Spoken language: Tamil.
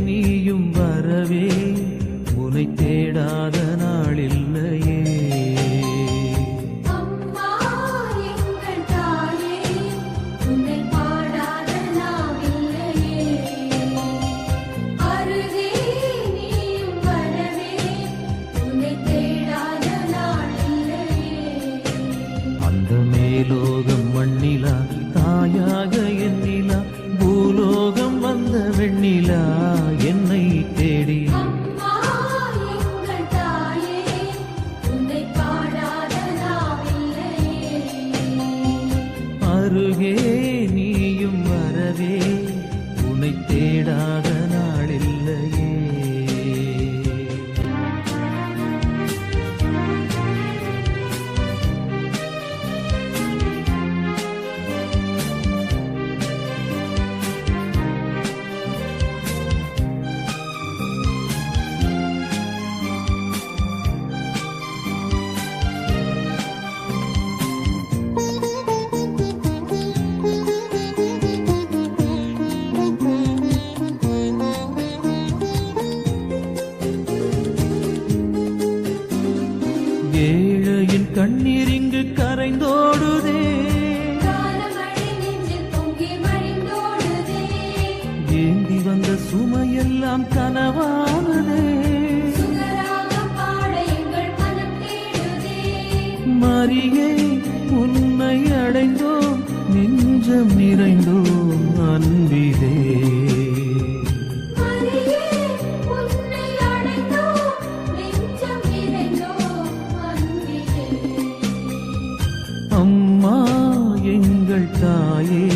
நீயும் வரவே உனை தேடாத நாளில்லையே. அந்த மேலோகம் மண்ணிலா தாயாக எண்ணிலா பூலோகம் வந்த வெண்ணிலா என்னை தேடி அருகே நீயும் வரவே உனை தேடாத நாளில்லையே. ஏழையின் கண்ணீர் இங்கு கரைந்தோடுதே, ஏந்தி வந்த சுமையெல்லாம் கனவானதே. மரியே உன்னை அடைந்தோம் நெஞ்சம் நிறைந்தோம் அன்பிலே. அம்மா எங்கள் தாயே